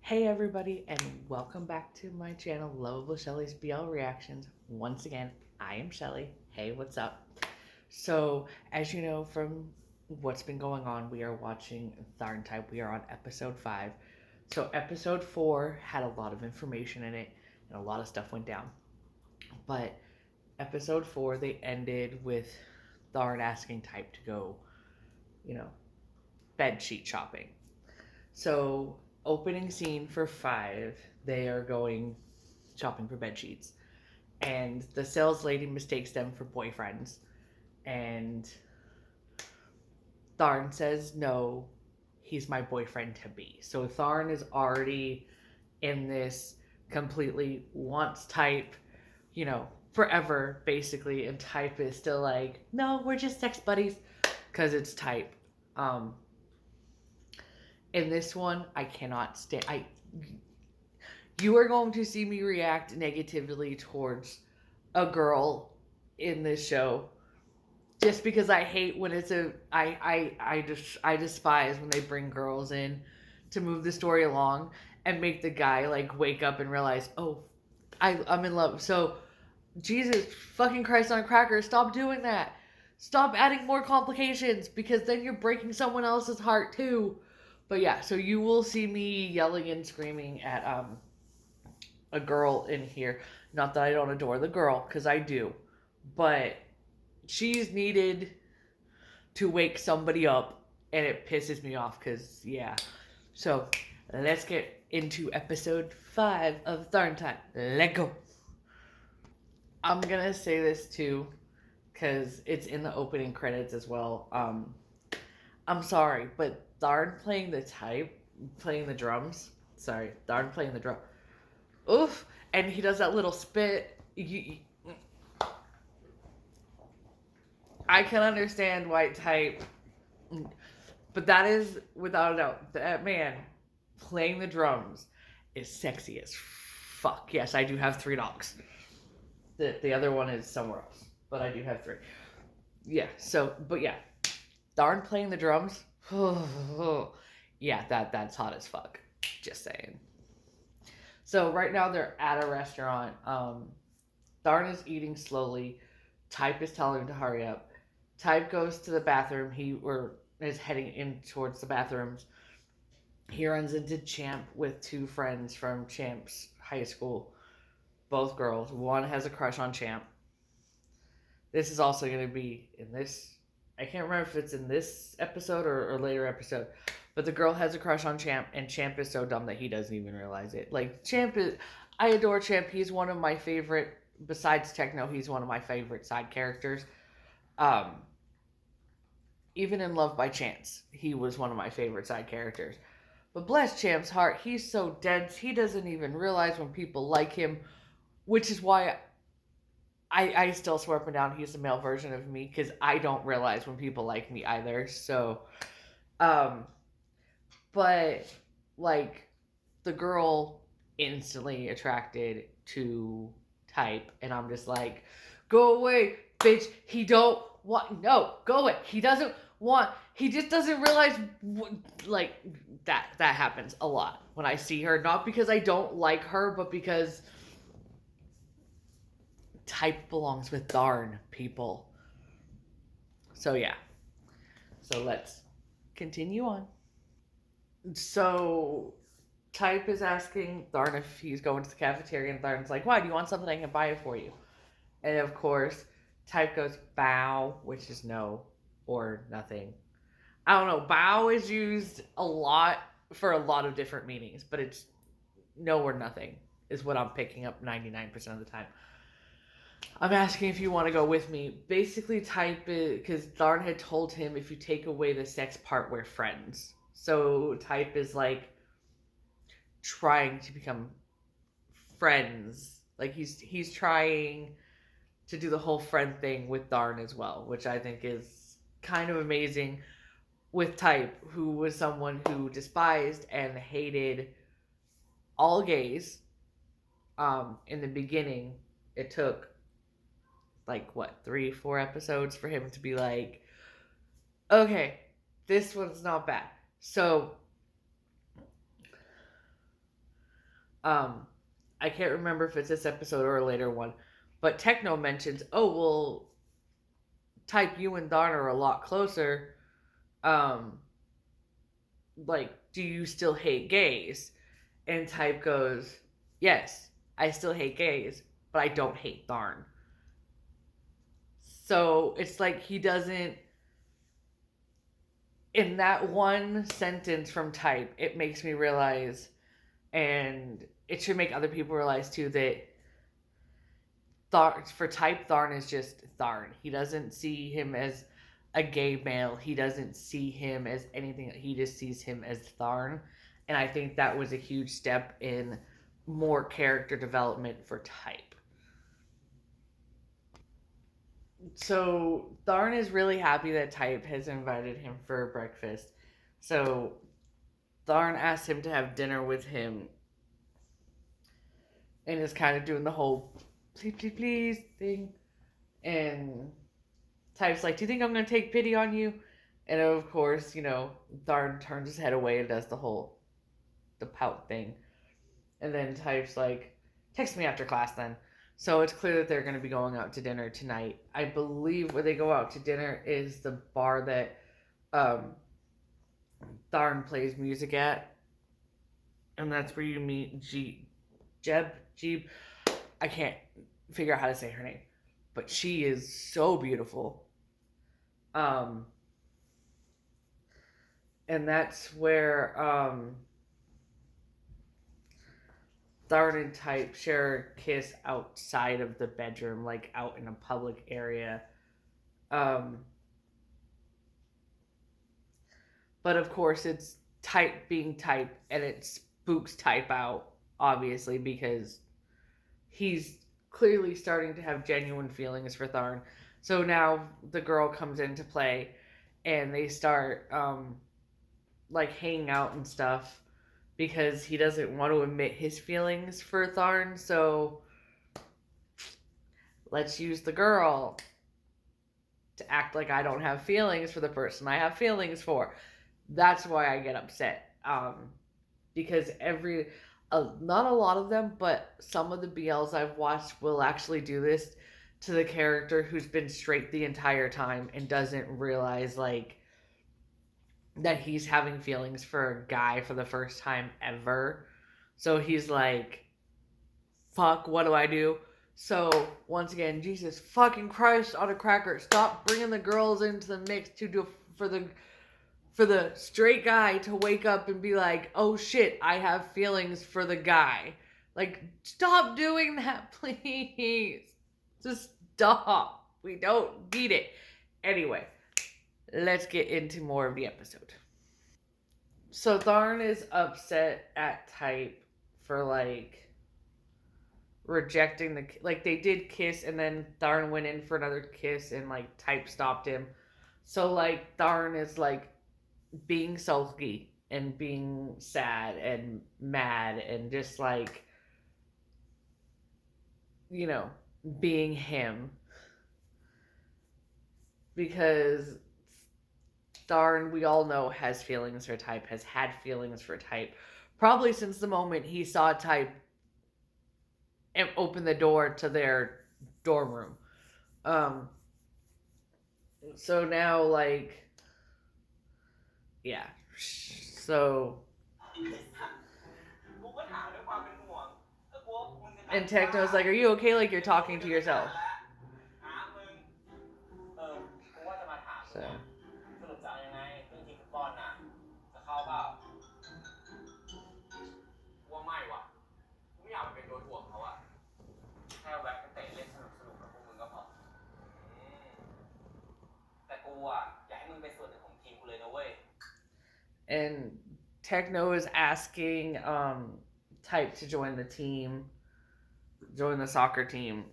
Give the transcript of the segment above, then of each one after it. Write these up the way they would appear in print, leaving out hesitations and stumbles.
Hey everybody, and welcome back to my channel, Lovable Shelly's BL Reactions. Once again, I am Shelly. Hey, what's up? So, as you know from what's been going on, we are watching Tharntype. We are on episode 5. So, episode 4 had a lot of information in it, and a lot of stuff went down. But episode 4, they ended with Tharn asking Type to go, bed sheet shopping. So, opening scene for 5, they are going shopping for bed sheets. And the sales lady mistakes them for boyfriends. And Tharn says, no, he's my boyfriend to be. So Tharn is already in this completely wants Type, forever, basically. And Type is still like, no, we're just sex buddies. Because it's Type. In this one, I cannot stand. You are going to see me react negatively towards a girl in this show, just because I hate when it's I despise when they bring girls in to move the story along and make the guy like wake up and realize, oh, I'm in love. So Jesus fucking Christ on crackers, stop doing that. Stop adding more complications, because then you're breaking someone else's heart too. But yeah, so you will see me yelling and screaming at a girl in here. Not that I don't adore the girl, because I do. But she's needed to wake somebody up, and it pisses me off, because, yeah. So, let's get into episode 5 of Tharntype. Let go. I'm gonna say this too, because it's in the opening credits as well. I'm sorry, but Tharn playing the drums. Sorry, Tharn playing the drum. Oof, and he does that little spit. I can understand white Type, but that is without a doubt, that man playing the drums is sexy as fuck. Yes, I do have 3 dogs. The other one is somewhere else, but I do have 3. Yeah. So, but yeah, Tharn playing the drums. Yeah, that's hot as fuck. Just saying. So right now they're at a restaurant. Tharn is eating slowly. Type is telling him to hurry up. Type goes to the bathroom. He is heading in towards the bathrooms. He runs into Champ with 2 friends from Champ's high school. Both girls. One has a crush on Champ. This is also going to be in this. I can't remember if it's in this episode or later episode. But the girl has a crush on Champ, and Champ is so dumb that he doesn't even realize it. Like, I adore Champ. He's one of my favorite, besides Techno, he's one of my favorite side characters. Even in Love by Chance, he was one of my favorite side characters. But bless Champ's heart, he's so dense, he doesn't even realize when people like him, which is why I still swear up and down he's the male version of me, because I don't realize when people like me either. So, but like the girl instantly attracted to Type, and I'm just like, go away, bitch. He don't want, no, go away. He doesn't want, he just doesn't realize, like, that happens a lot when I see her. Not because I don't like her, but because Type belongs with Tharn, people. So yeah. So let's continue on. So Type is asking Tharn if he's going to the cafeteria, and Tharn's like, why? Do you want something? I can buy it for you. And of course, Type goes bow, which is no or nothing. I don't know. Bow is used a lot for a lot of different meanings, but it's no or nothing is what I'm picking up 99% of the time. I'm asking if you want to go with me. Basically, Type is, because Tharn had told him, if you take away the sex part, we're friends. So Type is like trying to become friends. Like he's trying to do the whole friend thing with Tharn as well, which I think is kind of amazing with Type, who was someone who despised and hated all gays. In the beginning, it took like what, 3-4 episodes for him to be like, okay, this one's not bad. So Um, I can't remember if it's this episode or a later one, but Techno mentions, "Oh well, Type, you and Don are a lot closer. Um, like, do you still hate gays?" And Type goes, "Yes, I still hate gays, but I don't hate Tharn." So it's like he doesn't. In that one sentence from Type, it makes me realize, and it should make other people realize too, that for Type, Tharn is just Tharn. He doesn't see him as a gay male. He doesn't see him as anything. He just sees him as Tharn. And I think that was a huge step in more character development for Type. So Tharn is really happy that Type has invited him for breakfast. So Tharn asks him to have dinner with him and is kind of doing the whole please, please, please thing. And Type's like, "Do you think I'm going to take pity on you?" And of course, Tharn turns his head away and does the pout thing. And then Type's like, "Text me after class then." So it's clear that they're going to be going out to dinner tonight. I believe where they go out to dinner is the bar that um, Tharn plays music at. And that's where you meet Jeeb. I can't figure out how to say her name. But she is so beautiful. Um, and that's where Tharn and Type share a kiss outside of the bedroom, like out in a public area. Um, but of course, it's Type being Type, and it spooks Type out, obviously, because he's clearly starting to have genuine feelings for Tharn. So now the girl comes into play, and they start like hanging out and stuff because he doesn't want to admit his feelings for Tharn. So let's use the girl to act like I don't have feelings for the person I have feelings for. That's why I get upset. Because not a lot of them, but some of the BLs I've watched will actually do this to the character who's been straight the entire time and doesn't realize like that he's having feelings for a guy for the first time ever. So he's like, "Fuck, what do I do?" So once again, Jesus fucking Christ on a cracker, stop bringing the girls into the mix to do for the straight guy to wake up and be like, "Oh shit, I have feelings for the guy." Like, stop doing that, please. Just stop. We don't need it. Anyway, let's get into more of the episode. So Tharn is upset at Type for like rejecting they did kiss and then Tharn went in for another kiss and like Type stopped him. So like Tharn is like being sulky and being sad and mad and just like you know being him because Tharn, we all know, has feelings for Type, has had feelings for Type probably since the moment he saw Type and open the door to their dorm room. um so now like yeah, so and Techno's like, "Are you okay? Like you're talking to yourself." So and Techno is asking Type to join the team, join the soccer team.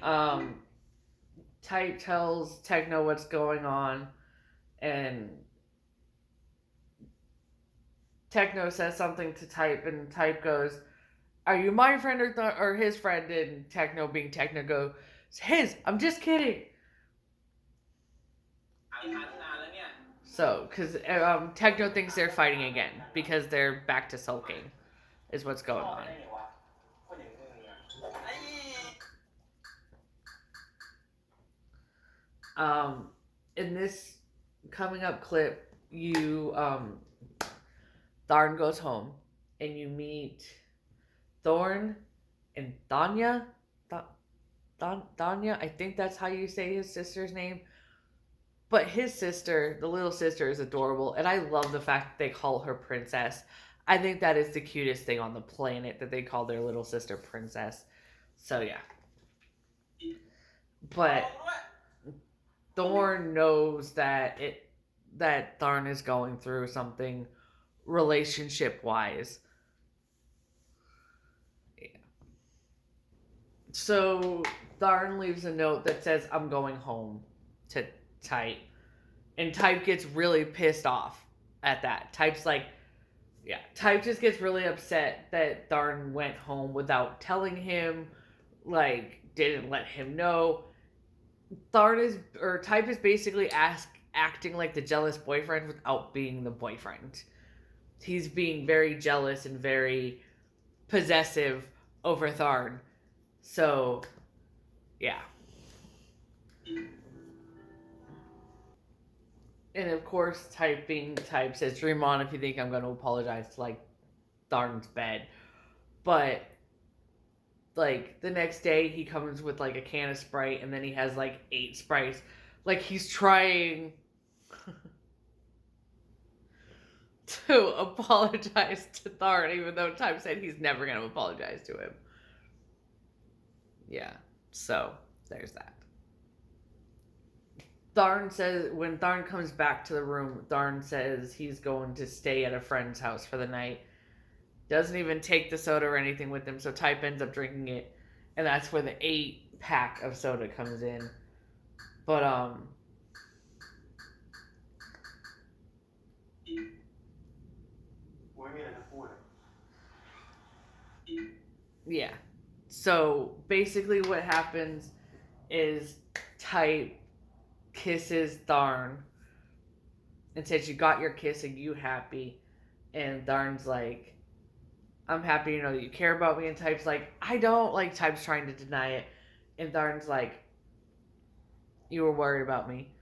Um, Type tells Techno what's going on, and Techno says something to Type, and Type goes, "Are you my friend or his friend?" And Techno, being Techno, goes, "His. I'm just kidding." So, because Techno thinks they're fighting again because they're back to sulking, is what's going on. In this coming up clip, you Tharn goes home and you meet Thorn and Danya. Danya, I think that's how you say his sister's name. But his sister, the little sister, is adorable, and I love the fact that they call her Princess. I think that is the cutest thing on the planet that they call their little sister Princess. So yeah. But Thorn knows that Tharn is going through something relationship wise. Yeah. So Tharn leaves a note that says, "I'm going home," to Type. And Type gets really pissed off at that. Type's like, yeah. Type just gets really upset that Tharn went home without telling him, like, didn't let him know. Type is basically acting like the jealous boyfriend without being the boyfriend. He's being very jealous and very possessive over Tharn. So, yeah. And of course, Type being Type says, "Dream on if you think I'm going to apologize to, like, Tharn's bed." But, like, the next day he comes with, like, a can of Sprite, and then he has, like, 8 Sprites. Like, he's trying to apologize to Tharn, even though Type said he's never going to apologize to him. Yeah, so there's that. Tharn says, when Tharn comes back to the room, Tharn says he's going to stay at a friend's house for the night. Doesn't even take the soda or anything with him, so Type ends up drinking it, and that's where the 8-pack of soda comes in. But yeah. So basically, what happens is Type kisses Tharn and says, "You got your kiss, and you happy?" And Tharn's like, "I'm happy to know that you care about me." And Type's like, "I don't." Like, Type's trying to deny it. And Tharn's like, "You were worried about me.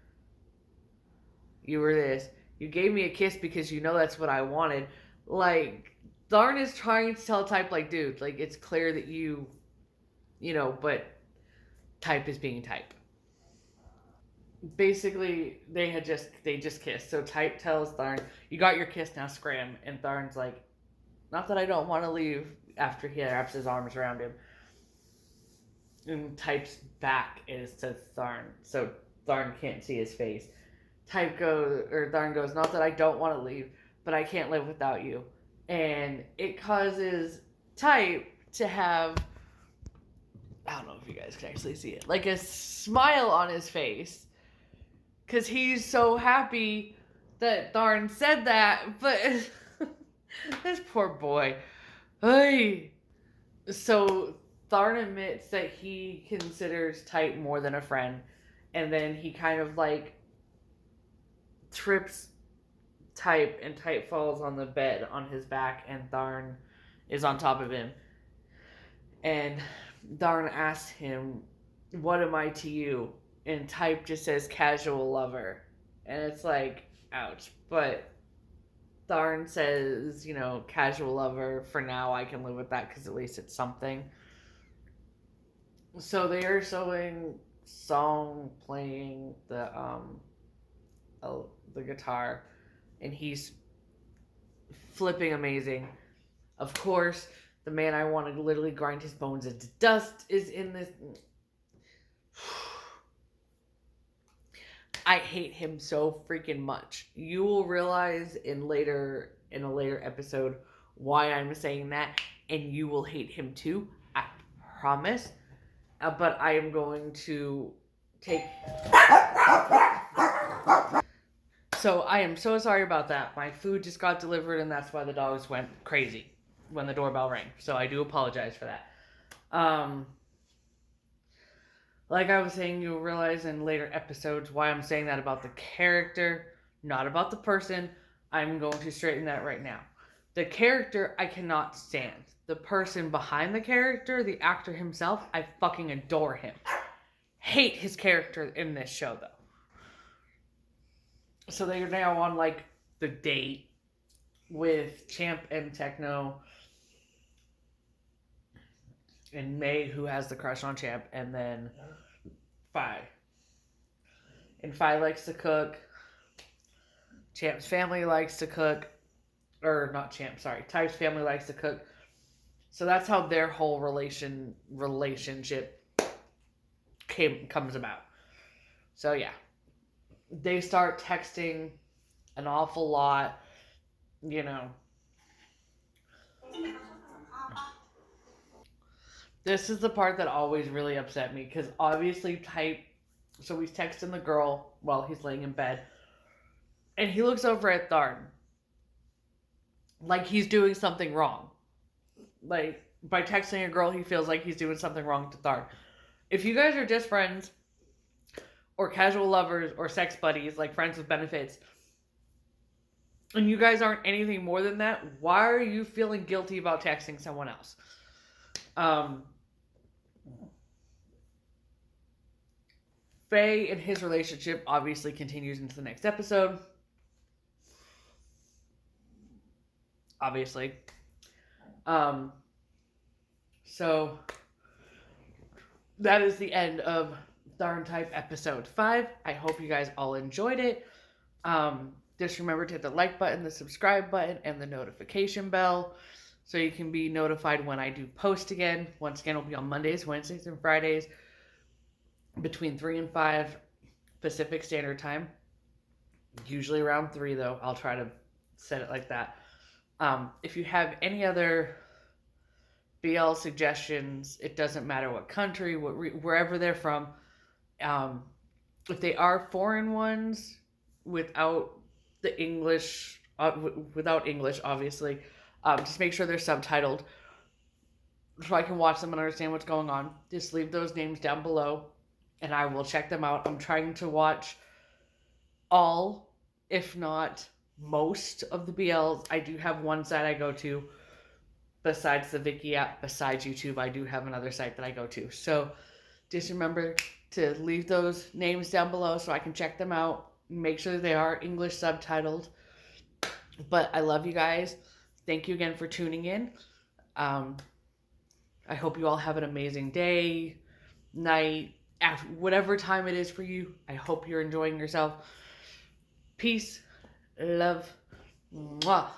You were this. You gave me a kiss because you know that's what I wanted." Like, Tharn is trying to tell Type, like, dude, like, it's clear that you know, but Type is being Type. Basically, they just kissed. So Type tells Tharn, "You got your kiss, now scram." And Tharn's like, "Not that I don't want to leave," after he wraps his arms around him. And Type's back is to Tharn, so Tharn can't see his face. Tharn goes, "Not that I don't want to leave, but I can't live without you." And it causes Type to have, I don't know if you guys can actually see it, like a smile on his face. Because he's so happy that Tharn said that, but this poor boy. Hey. So Tharn admits that he considers Type more than a friend, and then he kind of, like, trips Type, and Type falls on the bed on his back, and Tharn is on top of him. And Tharn asks him, "What am I to you?" And Type just says, "Casual lover." And it's like, ouch. But Tharn says, "Casual lover, for now I can live with that because at least it's something." So they are playing the guitar, and he's flipping amazing. Of course, the man I want to literally grind his bones into dust is in this. I hate him so freaking much. You will realize in a later episode why I'm saying that, and you will hate him too. I promise. But I am going to take. So I am so sorry about that. My food just got delivered, and that's why the dogs went crazy when the doorbell rang. So I do apologize for that. Like I was saying, you'll realize in later episodes why I'm saying that about the character, not about the person. I'm going to straighten that right now. The character, I cannot stand. The person behind the character, the actor himself, I fucking adore him. Hate his character in this show, though. So they are now on, like, the date with Champ and Techno and May, who has the crush on Champ, and then Fi. And Fi likes to cook. Champ's family likes to cook. Or not Champ, sorry. Type's family likes to cook. So that's how their whole relationship comes about. So yeah. They start texting an awful lot, you know. This is the part that always really upset me, because obviously Type, so he's texting the girl while he's laying in bed, and he looks over at Tharn like he's doing something wrong. Like, by texting a girl, he feels like he's doing something wrong to Tharn. If you guys are just friends, or casual lovers, or sex buddies, like friends with benefits, and you guys aren't anything more than that, why are you feeling guilty about texting someone else? Faye and his relationship obviously continues into the next episode. Obviously. So that is the end of Tharntype episode 5. I hope you guys all enjoyed it. Just remember to hit the like button, the subscribe button, and the notification bell so you can be notified when I do post again. Once again, it'll be on Mondays, Wednesdays, and Fridays between 3 and 5 Pacific Standard Time. Usually around 3, though. I'll try to set it like that. If you have any other BL suggestions, it doesn't matter what country, wherever they're from. If they are foreign ones without the English, without English, obviously, just make sure they're subtitled so I can watch them and understand what's going on. Just leave those names down below and I will check them out. I'm trying to watch all, if not most, of the BLs. I do have one site I go to besides the Viki app. Besides YouTube, I do have another site that I go to. So just remember to leave those names down below so I can check them out. Make sure they are English subtitled. But I love you guys. Thank you again for tuning in. I hope you all have an amazing day, night, after, whatever time it is for you. I hope you're enjoying yourself. Peace, love, mwah.